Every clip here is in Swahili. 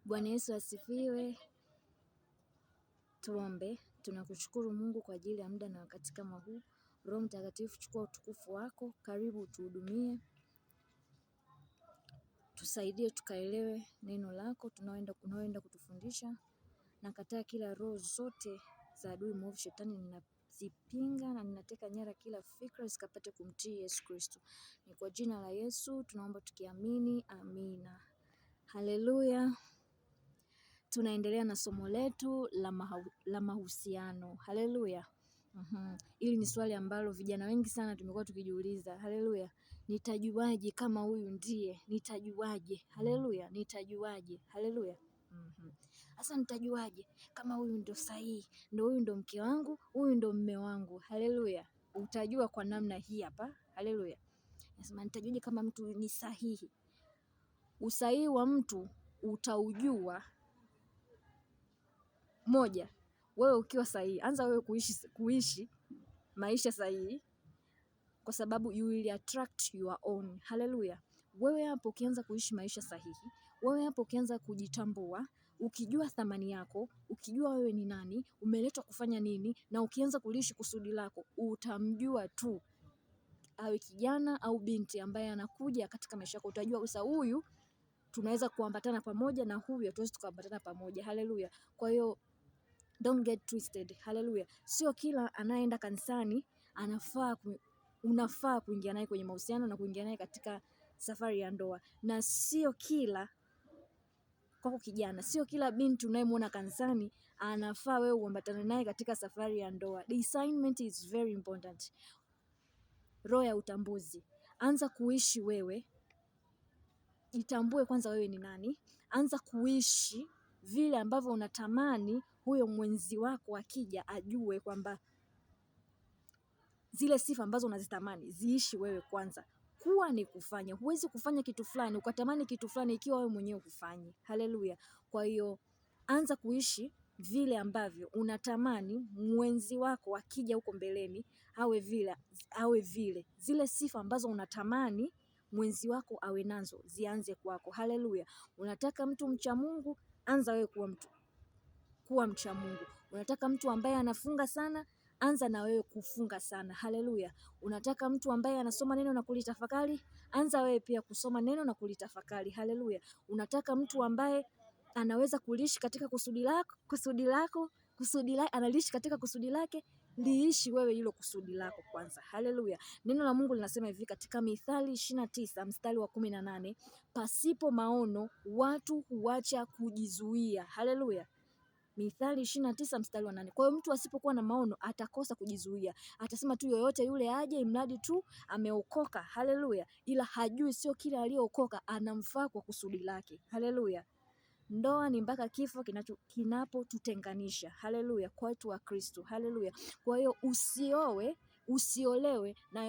Bwana Yesu asifiwe. Tuombe. Tunakushukuru Mungu kwa ajili ya muda na wakati kama huu. Roho Mtakatifu, chukua utukufu wako, karibu utuhudumie. Tusaidie tukaelewe neno lako unaoenda kutufundisha. Nakataa kila roho zote za adui mwovu shetani, ninazipinga na ninateka nyara kila fikra zikapate kumtii Yesu Kristo. Ni kwa jina la Yesu tunaomba tukiamini, amina. Haleluya. Tunaendelea na somo letu la mahusiano. Haleluya. Hili ni swali ambalo vijana wengi sana tumekuwa tukijiuliza. Haleluya. Nitajuaje kama huyu ndiye? Nitajuaje? Haleluya. Nitajuaje? Haleluya. Sasa nitajuaje kama huyu ndo sahihi? Ndo huyu ndo mke wangu, huyu ndo mme wangu. Haleluya. Utajua kwa namna hii hapa. Haleluya. Nasema nitajuaje kama mtu ni sahihi? Usahihi wa mtu utaujua moja, wewe ukiwa sahihi. Anza wewe kuishi maisha sahihi, kwa sababu you will attract your own. Haleluya. Wewe hapo ukianza kuishi maisha sahihi, wewe hapo ukianza kujitambua, ukijua thamani yako, ukijua wewe ni nani, umeletwa kufanya nini, na ukianza kuliishi kusudi lako, utamjua tu awe kijana au binti ambaye anakuja katika maisha yako. Utajua usa huyu tunaweza kuambatana pamoja na huyu hatuwezi tukaambatana pamoja. Haleluya. Kwa hiyo don't get twisted. Haleluya. Sio kila anayeenda kanisani unafaa kuingia naye kwenye mahusiano na kuingia naye katika safari ya ndoa, na sio kila kwako kijana, sio kila binti unayemwona kanisani anafaa wewe uambatane naye katika safari ya ndoa. Discernment is very important. Roho ya utambuzi. Anza kuishi wewe, jitambue kwanza wewe ni nani. Anza kuishi vile ambavyo unatamani huyo mwenzi wako akija ajue kwamba zile sifa ambazo unazitamani ziishi wewe kwanza. Kuwa ni kufanya. Huwezi kufanya kitu fulani ukatamani kitu fulani ikiwa wewe mwenyewe hufanyi. Haleluya. Kwa hiyo anza kuishi vile ambavyo unatamani mwenzi wako akija huko mbeleni awe vile. Zile sifa ambazo unatamani mwenzi wako awe nazo zianze kwako. Haleluya. Unataka mtu mcha Mungu, anza wewe kuwa mcha Mungu. Unataka mtu ambaye anafunga sana, anza na wewe kufunga sana. Haleluya. Unataka mtu ambaye anasoma neno na kulitafakari, anza wewe pia kusoma neno na kulitafakari. Haleluya. Unataka mtu ambaye anaweza kuliishi katika analiishi katika kusudi lake, liishi wewe hilo kusudi lako kwanza. Haleluya. Neno la Mungu linasema hivi katika Mithali 29 mstari wa 18, pasipo maono watu huacha kujizuia. Haleluya. Mithali 29 mstari wa 8. Kwa hiyo mtu asipokuwa na maono atakosa kujizuia. Atasema tu yoyote yule aje imradi tu ameokoka. Haleluya. Ila hajui sio kila aliyeokoka anamfaa kwa kusudi lake. Haleluya. Ndoa ni mpaka kifo kinapotutenganisha. Haleluya. Kwa watu wa Kristo. Haleluya. Kwa hiyo usiolewe na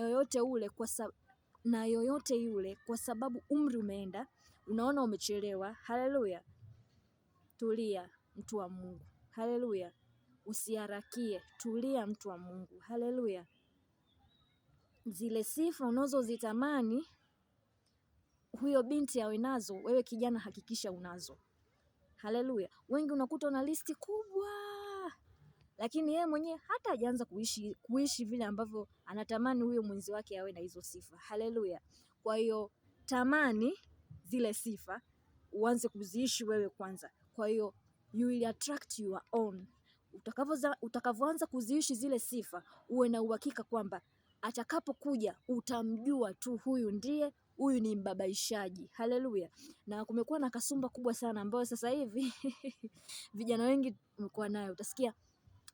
yoyote yule kwa sababu umri umeenda, unaona umechelewa. Haleluya. Tulia mtu wa Mungu. Haleluya. Usiharakie. Tulia mtu wa Mungu. Haleluya. Zile sifa unazozitamani huyo binti awe nazo, wewe kijana hakikisha unazo. Haleluya. Wengi unakuta una listi kubwa, lakini yeye mwenyewe hata hajaanza kuishi vile ambavyo anatamani huyo mwenzi wake awe na hizo sifa. Haleluya. Kwa hiyo tamani zile sifa, uanze kuziishi wewe kwanza. Kwa hiyo you will attract your own. Utakavyoanza kuziishi zile sifa, uwe na uhakika kwamba atakapokuja utamjua tu huyu ndiye, huyu ni mbabaishaji. Haleluya. Na kumekuwa na kasumba kubwa sana ambayo sasa hivi vijana wengi wamekuwa nayo. Utasikia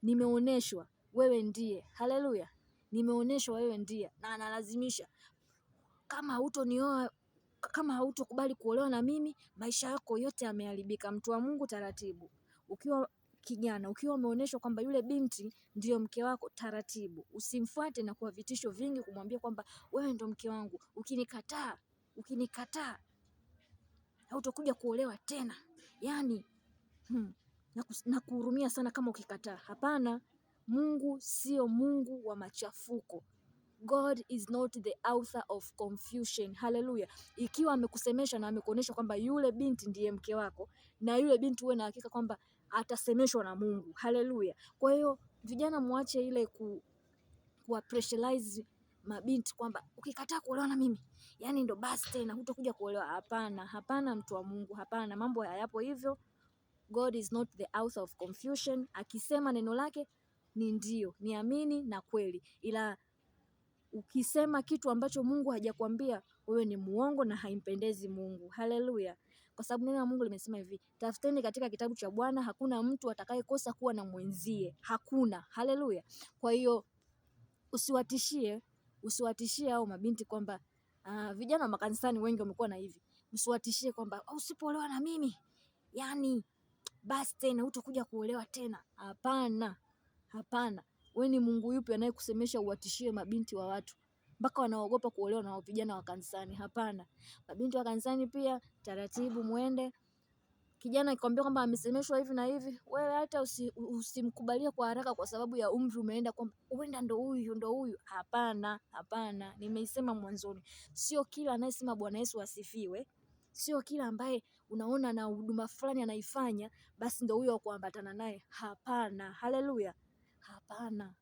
nimeoneshwa wewe ndiye. Haleluya. Nimeoneshwa wewe ndiye, na analazimisha kama hautonioa, kama hautokubali kuolewa na mimi, maisha yako yote yameharibika. Mtu wa Mungu, taratibu. Ukiwa kijana, ukiwa umeonyeshwa kwamba yule binti ndio mke wako, taratibu. Usimfuate na kuwa vitisho vingi kumwambia kwamba wewe ndo mke wangu, ukinikataa hautakuja kuolewa tena. Yaani nakuhurumia sana kama ukikataa. Hapana. Mungu sio Mungu wa machafuko. God is not the author of confusion. Haleluya. Ikiwa amekusemesha na amekuonesha kwamba yule binti ndiye mke wako, na yule binti uwe na hakika kwamba atasemeshwa na Mungu. Haleluya. Kwa hiyo vijana, muache ile kuwa pressurize mabinti kwamba ukikataa kuolewa na mimi, yani ndo basi tena hutakuja kuolewa. Hapana, hapana mtu wa Mungu, hapana, mambo hayapo hivyo. God is not the author of confusion. Akisema neno lake ni ndio, ni amini na kweli, ila ukisema kitu ambacho Mungu hajakwambia, wewe ni muongo na haimpendezi Mungu. Haleluya. Kwa sababu neno la Mungu limesema hivi, tafuteni katika kitabu cha Bwana, hakuna mtu atakayekosa kuwa na mwenzie. Hakuna. Haleluya. Kwa hiyo usiwatishie hao mabinti kwamba vijana wa makanisani wengi wamekuwa na hivi. Usiwatishie kwamba usipoolewa na mimi, yani basi tena utakuja kuolewa tena. Hapana. Hapana. Wewe ni Mungu yupi anayekusemesha uwatishie mabinti wa watu mpaka wanaogopa kuolewa na vijana wa kanisani? Hapana. Mabinti wa kanisani pia taratibu muende. Kijana akikwambia kwamba amesemeshwa hivi na hivi, wewe hata usimkubalie kwa haraka kwa sababu ya umri umeenda, kwamba uenda ndo huyu. Hapana, hapana. Nimeisema mwanzoni, sio kila anayesema Bwana Yesu asifiwe, sio kila ambaye unaona na huduma fulani anaifanya basi ndo huyo kuambatana naye. Hapana. Haleluya. Hapana.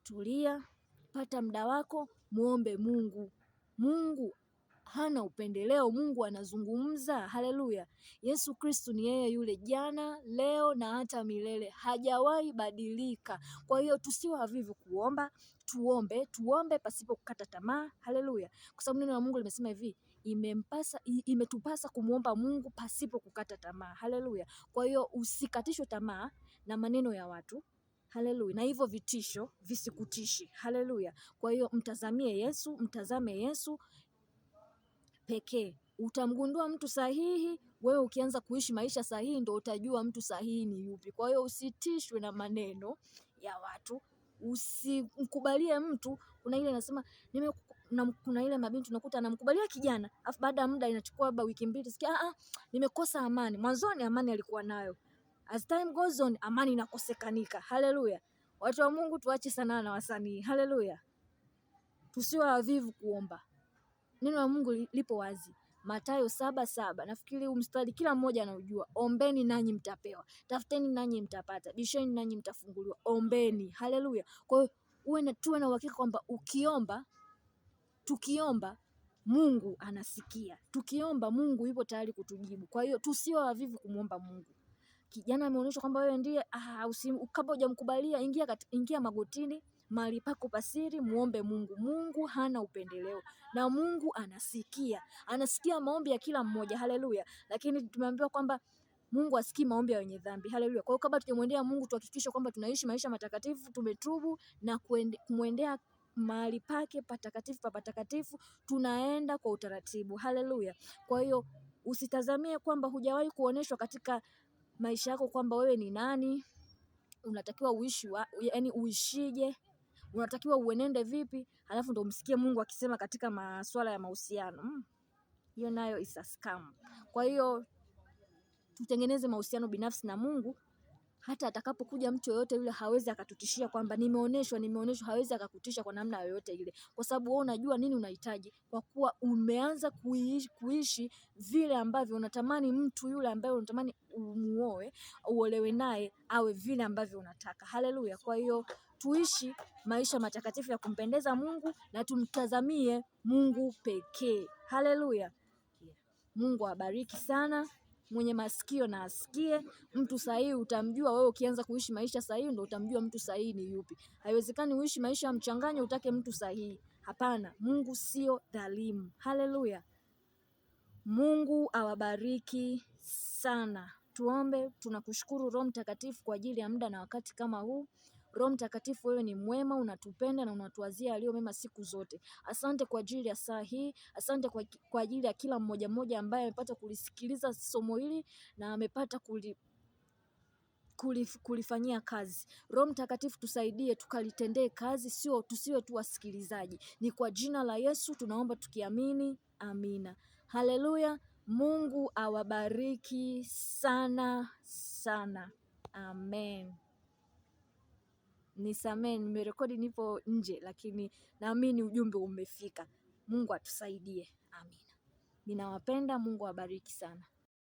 Tulia, pata muda wako, muombe Mungu. Mungu hana upendeleo. Mungu anazungumza. Haleluya. Yesu Kristo ni yeye yule jana, leo na hata milele, hajawahi badilika. Kwa hiyo tusiwe wavivu kuomba, tuombe pasipo kukata tamaa. Haleluya. Kwa sababu neno la Mungu limesema hivi, imetupasa kumuomba Mungu pasipo kukata tamaa. Haleluya. Kwa hiyo usikatishwe tamaa na maneno ya watu. Haleluya. Na hivyo vitisho visikutishi. Haleluya. Kwa hiyo mtazamie Yesu, mtazame Yesu pekee. Utamgundua mtu sahihi wewe ukianza kuishi maisha sahihi, ndo utajua mtu sahihi ni yupi. Kwa hiyo usitishwe na maneno ya watu, usimkubalie mtu. Kuna ile nasema kuna ile mabinti unakuta anamkubalia kijana, afu baada ya muda inachukua labda wiki mbili, sikia nimekosa amani. Mwanzoni amani alikuwa nayo, as time goes on amani inakosekanika. Haleluya. Watu wa Mungu tuache sana na wasanii. Haleluya. Tusiwe wavivu kuomba. Neno la Mungu lipo wazi, Mathayo 7:7. Nafikiri huu mstari kila mmoja anaujua. Ombeni nanyi mtapewa, tafuteni nanyi mtapata, bisheni nanyi mtafunguliwa. Ombeni. Haleluya. Kwa hiyo tuwe na uhakika kwamba tukiomba Mungu anasikia, tukiomba Mungu yupo tayari kutujibu. Kwa hiyo tusiwe wavivu kumwomba Mungu. Kijana ameonyesha kwamba wewe ndiye, kabla hujamkubalia, ingia magotini, mahali pako pasiri, muombe Mungu. Mungu hana upendeleo na Mungu anasikia maombi ya kila mmoja. Haleluya. Lakini tumeambiwa kwamba Mungu asikii maombi ya wenye dhambi. Haleluya. Kwa hiyo kabla tujamwendea Mungu tuhakikishe kwamba tunaishi maisha matakatifu, tumetubu na kumwendea mahali pake patakatifu pa patakatifu, tunaenda kwa utaratibu. Haleluya. Kwa hiyo usitazamie kwamba hujawahi kuoneshwa katika maisha yako kwamba wewe ni nani, unatakiwa uishije, unatakiwa uenende vipi, halafu ndo umsikie Mungu akisema katika masuala ya mahusiano. Hiyo nayo is a scam. Kwa hiyo tutengeneze mahusiano binafsi na Mungu. Hata atakapokuja mtu yoyote yule hawezi akatutishia kwamba nimeoneshwa. Hawezi akakutisha kwa namna yoyote ile, kwa sababu wewe unajua nini unahitaji, kwa kuwa umeanza kuishi vile ambavyo unatamani mtu yule ambaye unatamani umuoe, uolewe naye, awe vile ambavyo unataka. Haleluya. Kwa hiyo tuishi maisha matakatifu ya kumpendeza Mungu na tumtazamie Mungu pekee. Haleluya. Mungu awabariki sana. Mwenye masikio na asikie. Mtu sahihi utamjua wewe ukianza kuishi maisha sahihi, ndo utamjua mtu sahihi ni yupi. Haiwezekani uishi maisha ya mchanganyo utake mtu sahihi. Hapana, Mungu sio dhalimu. Haleluya. Mungu awabariki sana. Tuombe. Tunakushukuru Roho Mtakatifu kwa ajili ya muda na wakati kama huu. Roho Mtakatifu, wewe ni mwema, unatupenda na unatuwazia yaliyo mema siku zote. Asante kwa ajili ya saa hii. Asante kwa ajili ya kila mmoja ambaye amepata kulisikiliza somo hili na amepata kulifanyia kazi. Roho Mtakatifu, tusaidie tukalitendee kazi, tusiwe tu wasikilizaji. Ni kwa jina la Yesu tunaomba tukiamini. Amina. Haleluya. Mungu awabariki sana sana. Amen. Nisamee, nimerekodi nipo nje, lakini naamini ujumbe umefika. Mungu atusaidie. Amina. Ninawapenda. Mungu awabariki sana.